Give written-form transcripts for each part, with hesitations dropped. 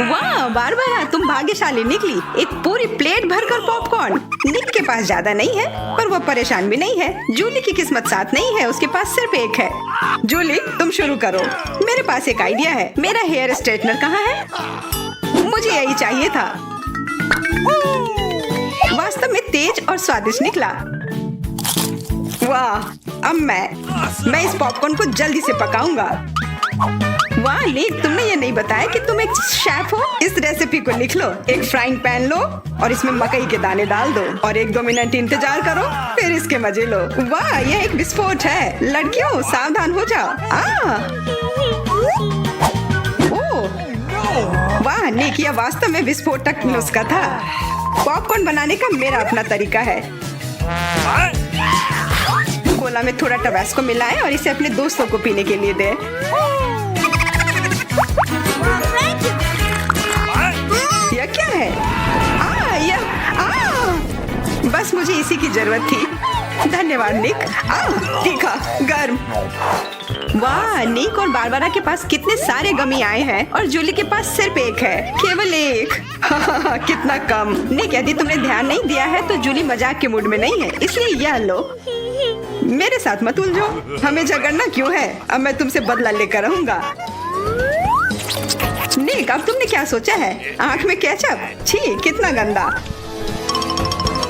वाह बारबरा, तुम भाग्यशाली निकली। एक पूरी प्लेट भरकर पॉपकॉर्न। निक के पास ज्यादा नहीं है, पर वो परेशान भी नहीं है। जूली की किस्मत साथ नहीं है, उसके पास सिर्फ एक है। जूली, तुम शुरू करो। मेरे पास एक आइडिया है। मेरा हेयर स्ट्रेटनर कहाँ है? मुझे यही चाहिए था। वास्तव में तेज और स्वादिष्ट निकला। वाह, अब मैं इस पॉपकॉर्न को जल्दी से पकाऊंगा। वाह निक, तुमने ये नहीं बताया कि तुम एक शेफ हो। इस रेसिपी को लिख लो। एक फ्राइंग पैन लो और इसमें मकई के दाने डाल दो और 1-2 मिनट इंतजार करो, फिर इसके मजे लो। वाह, यह एक विस्फोट है। लड़कियों, सावधान हो जाओ। ओह, वाह निक, यह वास्तव में विस्फोटक नुस्खा था। पॉपकॉर्न बनाने का मेरा अपना तरीका है। कोला में थोड़ा टबास्को मिलाएं और इसे अपने दोस्तों को पीने के लिए दें। यह क्या है? बस मुझे इसी की जरूरत थी। धन्यवाद निक। तीखा, गर्म। वाह, निक और बारबरा के पास कितने सारे गमी आए हैं और जूली के पास सिर्फ एक है। केवल एक। कितना कम। निक, यदि तुमने ध्यान नहीं दिया है तो जूली मजाक के मूड में नहीं है, इसलिए यह लो। मेरे साथ मत उलझो। हमें झगड़ना क्यों है? अब मैं तुमसे बदला लेकर रहूंगा। निक, अब तुमने क्या सोचा है? आँख में केचप? छी, कितना गंदा।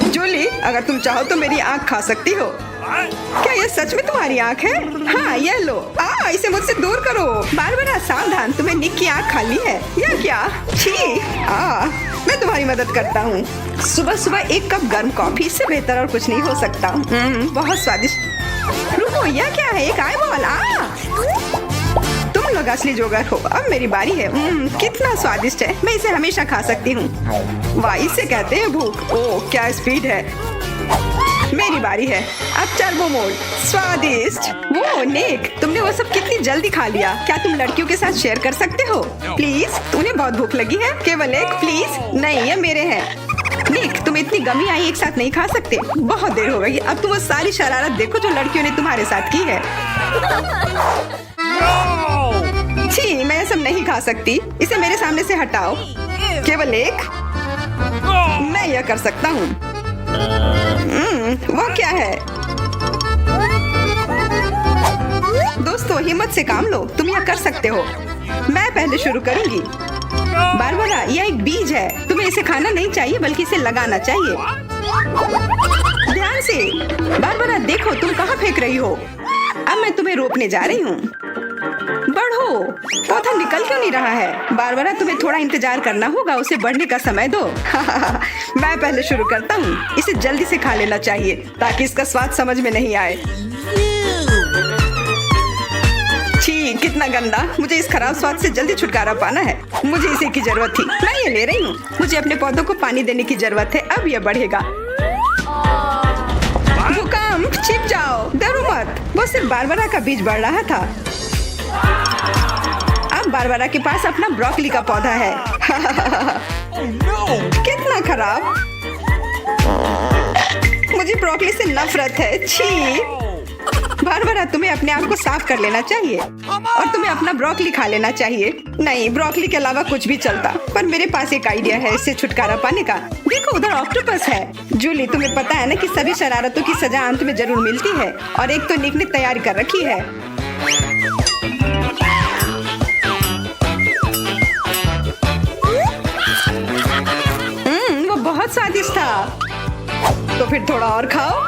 जूली, अगर तुम चाहो तो मेरी आँख खा सकती हो। क्या ये सच में तुम्हारी आँख है? हाँ, ये लो। इसे मुझसे दूर करो। बारबरा, सावधान, तुम्हें निक की आँख खाली है। यह क्या? छी। मैं तुम्हारी मदद करता हूँ। सुबह सुबह 1 कप गर्म कॉफी, इससे बेहतर और कुछ नहीं हो सकता। बहुत स्वादिष्ट। रुको, यह क्या है? एक आईबॉल। तुम लोग असली जोगर हो। अब मेरी बारी है। कितना स्वादिष्ट है। मैं इसे हमेशा खा सकती हूँ। वाह, इसे कहते हैं भूख। ओह, क्या स्पीड है। मेरी बारी है। अब टर्बो मोड। स्वादिष्ट। वो निक, तुमने वो सब कितनी जल्दी खा लिया। क्या तुम लड़कियों के साथ शेयर कर सकते हो? प्लीज, तुम्हें बहुत भूख लगी है? केवल एक? प्लीज। नहीं, ये मेरे हैं। निक, तुम इतनी गमी आई एक साथ नहीं खा सकते। बहुत देर हो गई। अब तुम वो सारी शरारत देखो जो लड़कियों ने तुम्हारे साथ की है। छी, मैं ये सब नहीं खा सकती। इसे मेरे सामने से हटाओ। केवल एक? मैं यह कर सकता हूँ। वो क्या है? दोस्तों, हिम्मत से काम लो। तुम यह कर सकते हो। मैं पहले शुरू करूंगी। बारबरा, यह एक बीज है। तुम्हें इसे खाना नहीं चाहिए, बल्कि इसे लगाना चाहिए। ध्यान से। बारबरा, देखो तुम कहाँ फेंक रही हो। अब मैं तुम्हें रोकने जा रही हूँ। बढ़ो। पौधा निकल क्यों नहीं रहा है? बारबरा, तुम्हें थोड़ा इंतजार करना होगा। उसे बढ़ने का समय दो। मैं पहले शुरू करता हूँ। इसे जल्दी से खा लेना चाहिए ताकि इसका स्वाद समझ में नहीं आए। छी, कितना गंदा। मुझे इस खराब स्वाद से जल्दी छुटकारा पाना है। मुझे इसे की जरूरत थी। मैं ये ले रही हूँ। मुझे अपने पौधों को पानी देने की जरूरत है। अब यह बढ़ेगा। भूकंप, छिप जाओ। डरो मत। वो सिर्फ बारबरा का बीज बढ़ रहा था। अब बारबरा के पास अपना ब्रोकली का पौधा है। कितना खराब। मुझे ब्रोकली से नफरत है। छी। बारबरा, तुम्हें अपने आप को साफ कर लेना चाहिए और तुम्हें अपना ब्रोकली खा लेना चाहिए। नहीं, ब्रोकली के अलावा कुछ भी चलता, पर मेरे पास एक आइडिया है इससे छुटकारा पाने का। देखो, उधर ऑक्टोपस है। जूली, तुम्हें पता है ना कि सभी शरारतों की सजा अंत में जरूर मिलती है, और एक तो निक ने तैयारी कर रखी है। वो बहुत स्वादिष्ट था। तो फिर थोड़ा और खाओ।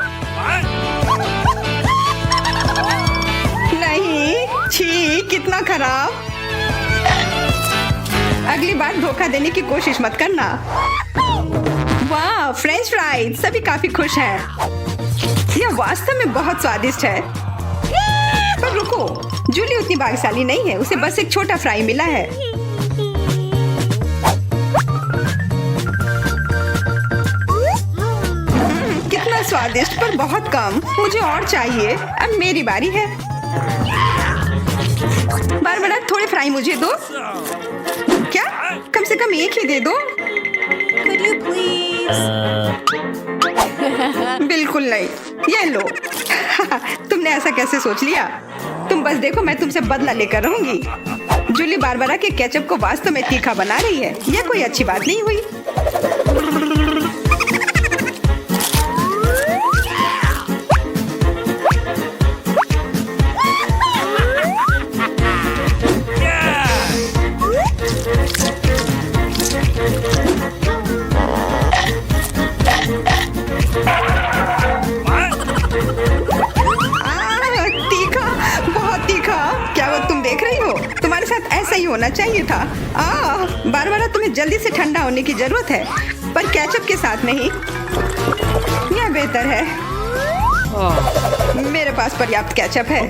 नहीं, छी, कितना खराब। अगली बार धोखा देने की कोशिश मत करना। वाह, फ्रेंच फ्राइज। सभी काफी खुश हैं। यह वास्तव में बहुत स्वादिष्ट है। पर रुको, जूली उतनी भाग्यशाली नहीं है। उसे बस एक छोटा फ्राई मिला है। कितना स्वादिष्ट, पर बहुत कम। मुझे और चाहिए। अब मेरी बारी है। बारबरा, थोड़े फ्राई मुझे दो। क्या? कम से कम एक ही दे दो। Could you please? बिल्कुल नहीं। ये लो। तुमने ऐसा कैसे सोच लिया? तुम बस देखो, मैं तुमसे बदला लेकर रहूंगी। जूली बारबरा के केचप को वास्तव में तीखा बना रही है। यह कोई अच्छी बात नहीं हुई। तीखा, बहुत तीखा। क्या वो तुम देख रही हो? तुम्हारे साथ ऐसा ही होना चाहिए था। बारबरा, तुम्हें जल्दी से ठंडा होने की जरूरत है, पर केचप के साथ नहीं। यह बेहतर है। मेरे पास पर्याप्त केचप है।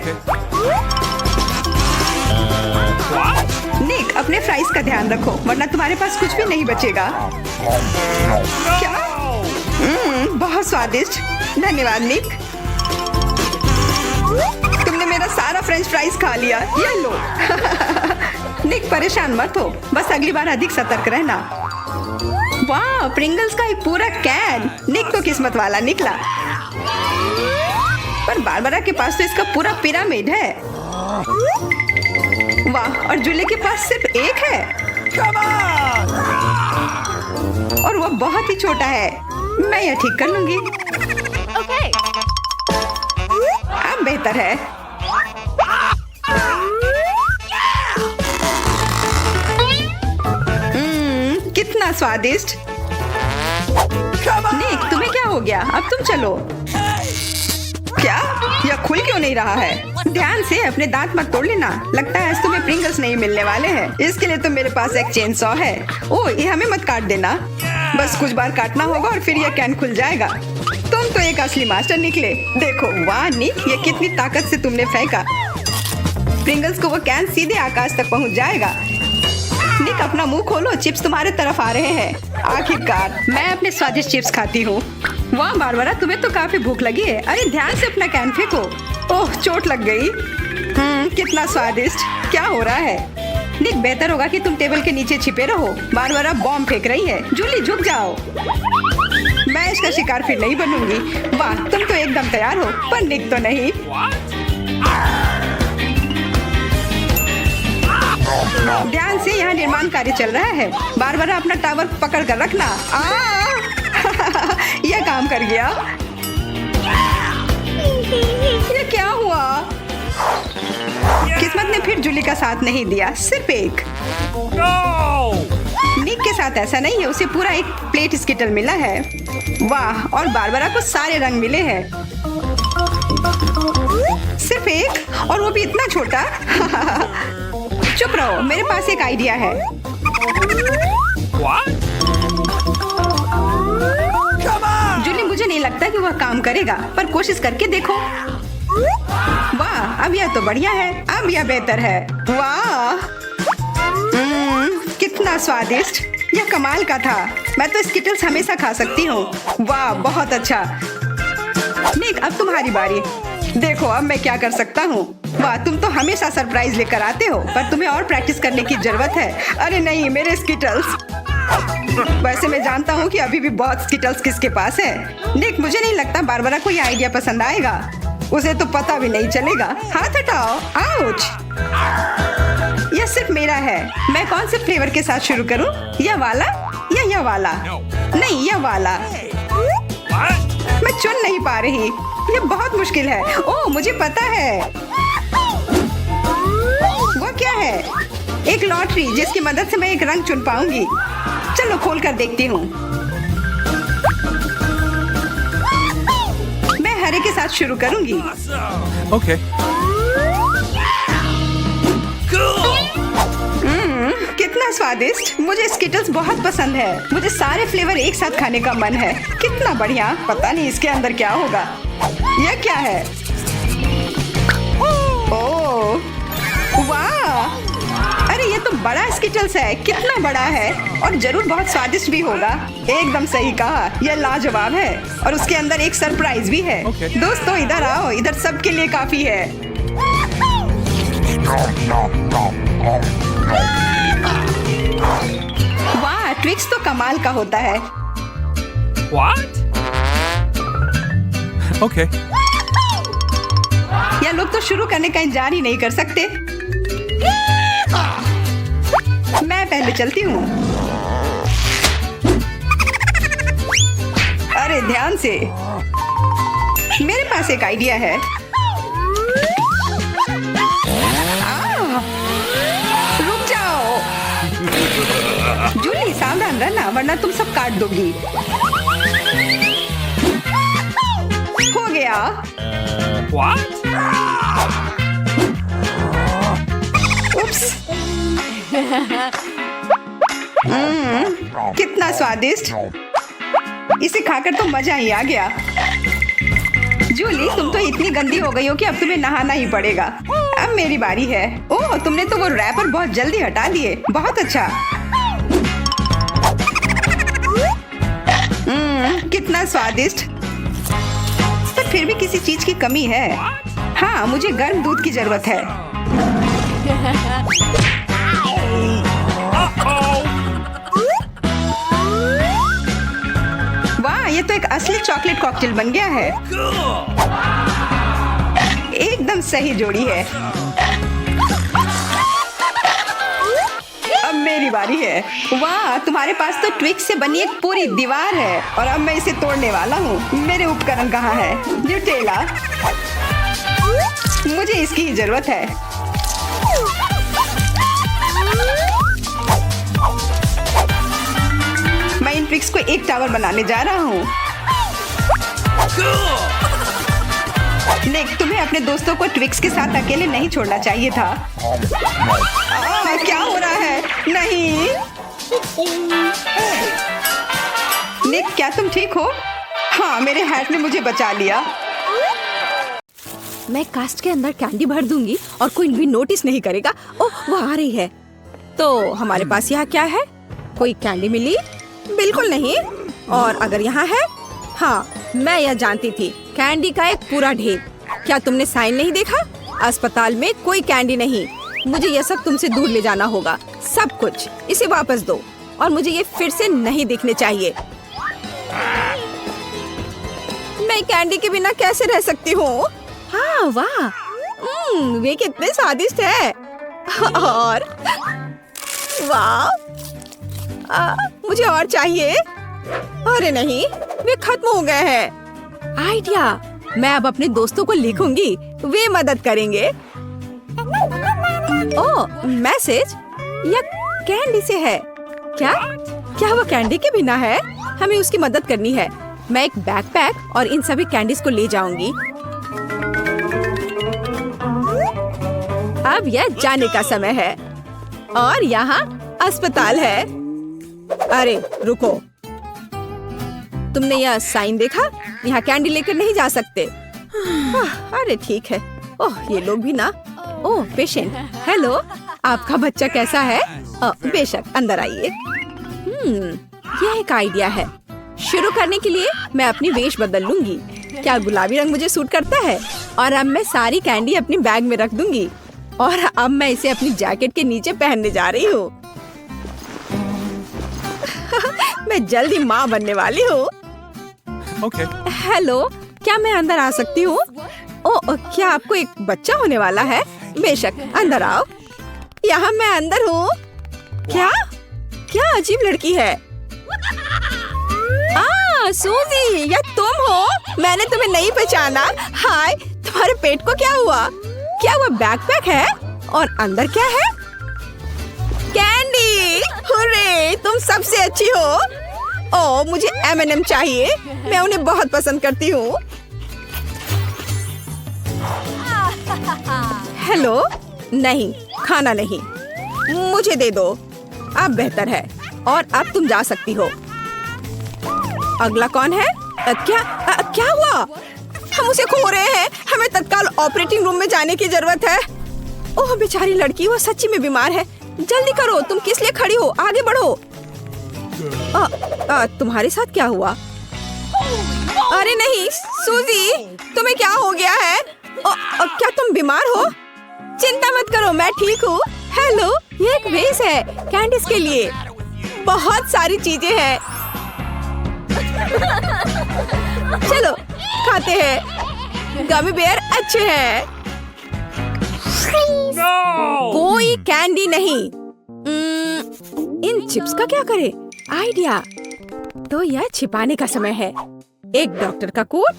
निक, अपने फ्राइज का ध्यान रखो, वरना तुम्हारे पास कुछ भी नहीं बचेगा। क्या? बहुत स्वादिष्ट। धन्यवाद निक। तुमने मेरा सारा फ्रेंच फ्राइज खा लिया। ये लो। निक, परेशान मत हो, बस अगली बार अधिक सतर्क रहना। वाह, प्रिंगल्स का एक पूरा कैन। निक तो किस्मत वाला निकला। पर बारबरा के पास तो इसका पूरा पिरामिड है। वाह, और जूली के पास सिर्फ एक है। और वह बहुत ही छोटा है। मैं यह ठीक कर लूंगी। Okay. अब बेहतर है। कितना स्वादिष्ट। निक, तुम्हें क्या हो गया? अब तुम चलो। क्या? यह खुल क्यों नहीं रहा है? ध्यान से, अपने दांत मत तोड़ लेना। लगता है आज तुम्हें प्रिंगल्स नहीं मिलने वाले हैं। इसके लिए तो मेरे पास एक चेन सॉ है। ओह, ये हमें मत काट देना। बस कुछ बार काटना होगा और फिर यह कैन खुल जाएगा। तुम तो एक असली मास्टर निकले। देखो, वाह निक, ये कितनी ताकत से तुमने फेंका। प्रिंगल्स को वो कैन सीधे आकाश तक पहुंच जाएगा। निक, अपना मुंह खोलो, चिप्स तुम्हारे तरफ आ रहे हैं। आखिरकार मैं अपने स्वादिष्ट चिप्स खाती हूँ। वाह बारबरा, तुम्हें तो काफी भूख लगी है। अरे ध्यान से अपना कैन फेंको। ओह, चोट लग गई। कितना स्वादिष्ट। क्या हो रहा है? निक, बेहतर होगा कि तुम टेबल के नीचे छिपे रहो। बारबरा बॉम्ब फेंक रही है। जूली, झुक जाओ। मैं इसका शिकार फिर नहीं बनूंगी। वाह, तुम तो एकदम तैयार हो, पर निक तो नहीं। ध्यान से, यहाँ निर्माण कार्य चल रहा है। बारबरा, अपना टावर पकड़ कर रखना। यह काम कर गया। ये क्या हुआ? किस्मत ने फिर जूली का साथ नहीं दिया, सिर्फ एक। निक के साथ ऐसा नहीं है, उसे पूरा एक प्लेट स्किटल मिला है। वाह, और बारबरा को सारे रंग मिले हैं। सिर्फ एक, और वो भी इतना छोटा। चुप रहो, मेरे पास एक आइडिया है। जूली, मुझे नहीं लगता कि वह काम करेगा, पर कोशिश करके देखो। वाह, अब यह तो बढ़िया है। अब यह बेहतर है। वाह, कितना स्वादिष्ट। यह कमाल का था। मैं तो स्किटल्स हमेशा खा सकती हूँ। वाह, बहुत अच्छा। निक, अब तुम्हारी बारी। देखो अब मैं क्या कर सकता हूँ। वाह, तुम तो हमेशा सरप्राइज लेकर आते हो, पर तुम्हें और प्रैक्टिस करने की जरूरत है। अरे नहीं, मेरे स्किटल्स। वैसे मैं जानता हूँ कि अभी भी बहुत स्किटल्स किसके पास है। निक, मुझे नहीं लगता बारबरा को यह आइडिया पसंद आएगा। उसे तो पता भी नहीं चलेगा। हाथ हटाओ। आउच। यह सिर्फ मेरा है। मैं कौन से फ्लेवर के साथ शुरू करूं? यह वाला या यह वाला? नहीं, यह वाला। मैं चुन नहीं पा रही। यह बहुत मुश्किल है। ओह, मुझे पता है। वो क्या है? एक लॉटरी जिसकी मदद से मैं एक रंग चुन पाऊंगी। चलो खोल कर देखती हूँ। मैं हरे के साथ शुरू करूंगी। Okay. कितना स्वादिष्ट। मुझे स्किटल्स बहुत पसंद है। मुझे सारे फ्लेवर एक साथ खाने का मन है। कितना बढ़िया। पता नहीं इसके अंदर क्या होगा। यह क्या है? ओह, वाह, अरे ये तो बड़ा स्किटल्स है। कितना बड़ा है, और जरूर बहुत स्वादिष्ट भी होगा। एकदम सही कहा, यह लाजवाब है, और उसके अंदर एक सरप्राइज भी है। Okay. दोस्तों इधर आओ, इधर सबके लिए काफी है। वाह, ट्विक्स तो कमाल का होता है। What? Okay. यह लोग तो शुरू करने का इंतजार ही नहीं कर सकते। मैं पहले चलती हूँ। अरे ध्यान से, मेरे पास एक आइडिया है। रुक जाओ। जूली सावधान रहना, वरना तुम सब काट दोगी। हो गया। उप्स। कितना स्वादिष्ट। इसे खाकर तो मजा ही आ गया। जूली, तुम तो इतनी गंदी हो गई हो कि अब तुम्हें नहाना ही पड़ेगा। अब मेरी बारी है। ओह, तुमने तो वो रैपर बहुत जल्दी हटा दिए। बहुत अच्छा। कितना स्वादिष्ट। पर फिर भी किसी चीज की कमी है। हाँ, मुझे गर्म दूध की जरूरत है। वाह, ये तो एक असली चॉकलेट कॉकटेल बन गया है। एकदम सही जोड़ी है। अब मेरी बारी है। वाह, तुम्हारे पास तो ट्विक्स से बनी एक पूरी दीवार है और अब मैं इसे तोड़ने वाला हूँ। मेरे उपकरण कहाँ है? न्यूटेला। मुझे इसकी ही जरूरत है। मैं इन ट्विक्स को एक टावर बनाने जा रहा हूँ। निक, तुम्हें अपने दोस्तों को ट्विक्स के साथ अकेले नहीं छोड़ना चाहिए था। क्या हो रहा है? नहीं। निक, क्या तुम ठीक हो? हाँ, मेरे हैट ने मुझे बचा लिया। मैं कास्ट के अंदर कैंडी भर दूंगी और कोई भी नोटिस नहीं करेगा। ओह, वो आ रही है। तो हमारे पास यहाँ क्या है? कोई कैंडी मिली? बिल्कुल नहीं। और अगर यहाँ है? हाँ, मैं यह जानती थी। कैंडी का एक पूरा ढेर। क्या तुमने साइन नहीं देखा? अस्पताल में कोई कैंडी नहीं। मुझे यह सब तुमसे दूर ले जाना होगा। सब कुछ इसे वापस दो और मुझे ये फिर से नहीं देखने चाहिए। मैं कैंडी के बिना कैसे रह सकती हूँ? हाँ, वाह, वे कितने स्वादिष्ट है। और वाह, मुझे और चाहिए। अरे नहीं, वे खत्म हो गए हैं। आइडिया, मैं अब अपने दोस्तों को लिखूंगी, वे मदद करेंगे। ओह, मैसेज, यह कैंडी से है। क्या वो कैंडी के बिना है? हमें उसकी मदद करनी है। मैं एक बैकपैक और इन सभी कैंडीज को ले जाऊंगी। अब यह जाने का समय है और यहाँ अस्पताल है। अरे रुको, तुमने यह साइन देखा? यहाँ कैंडी लेकर नहीं जा सकते। अरे ठीक है। ओह, ये लोग भी ना। ओह, पेशेंट। हेलो, आपका बच्चा कैसा है? बेशक, अंदर आइए। यह एक आइडिया है। शुरू करने के लिए मैं अपनी वेश बदल लूंगी। क्या गुलाबी रंग मुझे सूट करता है? और अब मैं सारी कैंडी अपनी बैग में रख दूंगी और अब मैं इसे अपनी जैकेट के नीचे पहनने जा रही हूँ। मैं जल्दी माँ बनने वाली हूँ। Okay. हेलो, क्या मैं अंदर आ सकती हूँ? ओह, क्या आपको एक बच्चा होने वाला है? बेशक, अंदर आओ। यहाँ मैं अंदर हूँ। क्या अजीब लड़की है। सूजी, यह तुम हो? मैंने तुम्हें नहीं पहचाना। हाय, तुम्हारे पेट को क्या हुआ? क्या वो बैकपैक है? और अंदर क्या है? कैंडी! हुर्रे, तुम सबसे अच्छी हो। ओह, मुझे M&M चाहिए। मैं उन्हें बहुत पसंद करती हूँ। हेलो, नहीं, खाना नहीं। मुझे दे दो। अब बेहतर है और अब तुम जा सकती हो। अगला कौन है? क्या हुआ? हम उसे खो रहे हैं। हमें तत्काल ऑपरेटिंग रूम में जाने की जरूरत है। ओह, बेचारी लड़की, वो सच्ची में बीमार है। जल्दी करो, तुम किस लिए खड़ी हो? आगे बढ़ो। तुम्हारे साथ क्या हुआ? अरे नहीं, सूजी, तुम्हें क्या हो गया है? क्या तुम बीमार हो? चिंता मत करो, मैं ठीक हूँ। हेलो, ये एक वेस है कैंडीज के लिए। बहुत सारी चीजें हैं। चलो खाते हैं। गमी बेयर अच्छे हैं। कोई कैंडी नहीं। इन चिप्स का क्या करे? आइडिया। तो यह छिपाने का समय है। एक डॉक्टर का कोट,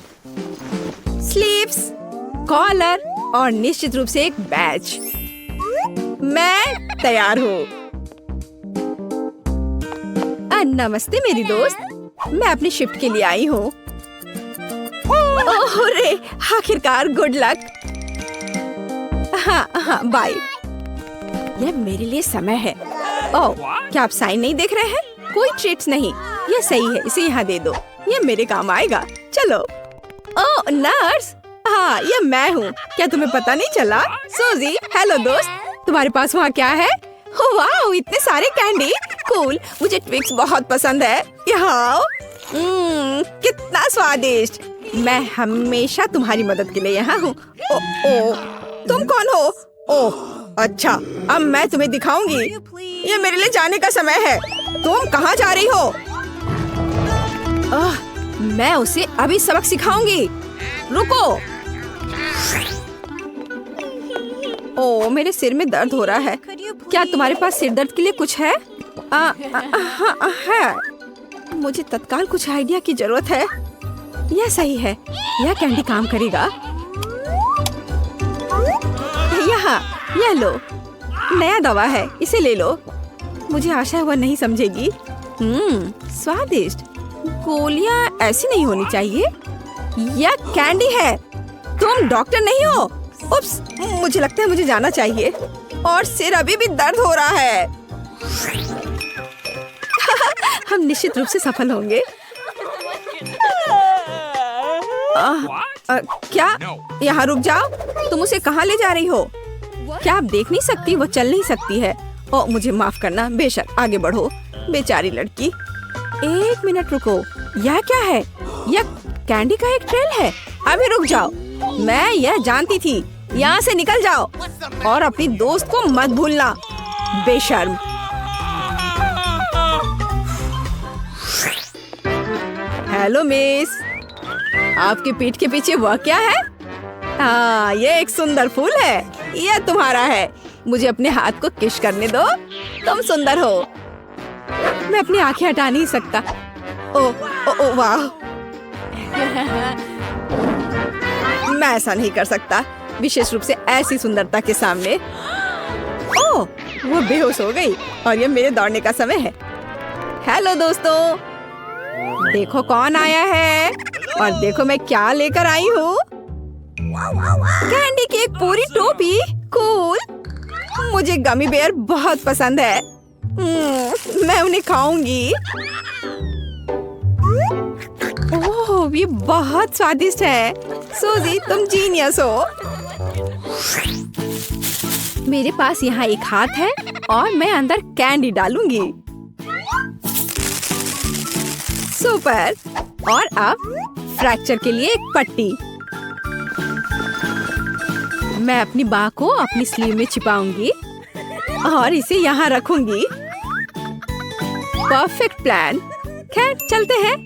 स्लीव्स, कॉलर और निश्चित रूप से एक बैज। मैं तैयार हूँ। नमस्ते मेरी दोस्त, मैं अपनी शिफ्ट के लिए आई हूँ। ओह रे, आखिरकार गुड लक। हाँ, बाय। यह मेरे लिए समय है। ओह, क्या आप साइन नहीं देख रहे हैं? कोई ट्रीट्स नहीं। यह सही है, इसे यहाँ दे दो। यह मेरे काम आएगा। चलो। ओह नर्स, हाँ यह मैं हूँ। क्या तुम्हें पता नहीं चला? सूजी, हेलो दोस्त, तुम्हारे पास वहाँ क्या है? वाह, इतने सारे कैंडी। कूल, मुझे ट्विक्स बहुत पसंद है। यहाँ कितना स्वादिष्ट। मैं हमेशा तुम्हारी मदद के लिए यहाँ हूँ। ओ, तुम कौन हो? ओह अच्छा, अब मैं तुम्हें दिखाऊंगी। ये मेरे लिए जाने का समय है। तुम कहाँ जा रही हो? मैं उसे अभी सबक सिखाऊंगी। रुको। ओह, मेरे सिर में दर्द हो रहा है। क्या तुम्हारे पास सिर दर्द के लिए कुछ है? हाँ है। मुझे तत्काल कुछ आइडिया की जरूरत है। यह सही है, यह कैंडी काम करेगा। यहाँ, यह लो, नया दवा है, इसे ले लो। मुझे आशा है वह नहीं समझेगी। स्वादिष्ट। गोलियां ऐसी नहीं होनी चाहिए। यह कैंडी है। तुम डॉक्टर नहीं हो? उप्स, मुझे लगता है मुझे जाना चाहिए। और सिर अभी भी दर्द हो रहा है। हम निश्चित रूप से सफल होंगे। क्या? यहाँ रुक जाओ। तुम उसे कहाँ ले जा रही हो? क्या आप देख नहीं सकती? वो चल नहीं सकती है। ओ, मुझे माफ करना। बेशक, आगे बढ़ो। बेचारी लड़की। एक मिनट रुको। यह क्या है? यह कैंडी का एक ट्रेल है। अभी रुक जाओ। मैं यह जानती थी। यहाँ से निकल जाओ और अपनी दोस्त को मत भूलना, बेशर्म। हेलो मिस, आपके पीठ के पीछे वह क्या है? हाँ, ये एक सुंदर फूल है। यह तुम्हारा है। मुझे अपने हाथ को किस करने दो। तुम सुंदर हो। मैं अपनी आंखें हटा नहीं सकता। ओ वाह। मैं ऐसा नहीं कर सकता, विशेष रूप से ऐसी सुंदरता के सामने। ओह, वो बेहोश हो गई और ये मेरे दौड़ने का समय है। हेलो दोस्तों, देखो कौन आया है और देखो मैं क्या लेकर आई हूँ। कैंडी की एक पूरी टोपी। कूल। मुझे गमी बेयर बहुत पसंद है। मैं उन्हें खाऊंगी। ओह, ये बहुत स्वादिष्ट है। सूजी, तुम जीनियस हो। मेरे पास यहाँ एक हाथ है और मैं अंदर कैंडी डालूंगी। सुपर। और अब फ्रैक्चर के लिए एक पट्टी। मैं अपनी बाह को अपनी स्लीव में छिपाऊंगी और इसे यहाँ रखूंगी। Perfect plan. खैर, चलते हैं।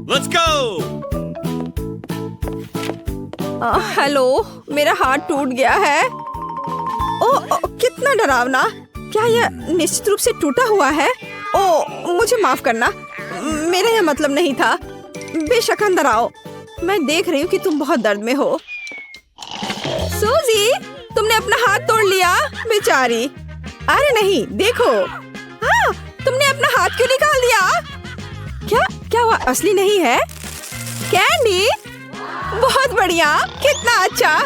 Let's go! हेलो, मेरा हाथ टूट गया है। ओह, कितना डरावना। क्या यह निश्चित रूप से टूटा हुआ है? ओह, मुझे माफ करना। मेरा यह मतलब नहीं था। बेशक अंदर आओ। मैं देख रही हूँ कि तुम बहुत दर्द में हो। सूजी, तुमने अपना हाथ तोड़ लिया। बेचारी। अरे नहीं, देखो। हाँ, तुमने अपना हाथ क्यों निकाल दिया? क्या वह असली नहीं है? कैंडी? बहुत बढ़िया। कितना अच्छा।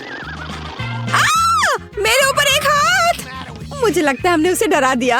मेरे ऊपर एक हाथ। मुझे लगता है हमने उसे डरा दिया।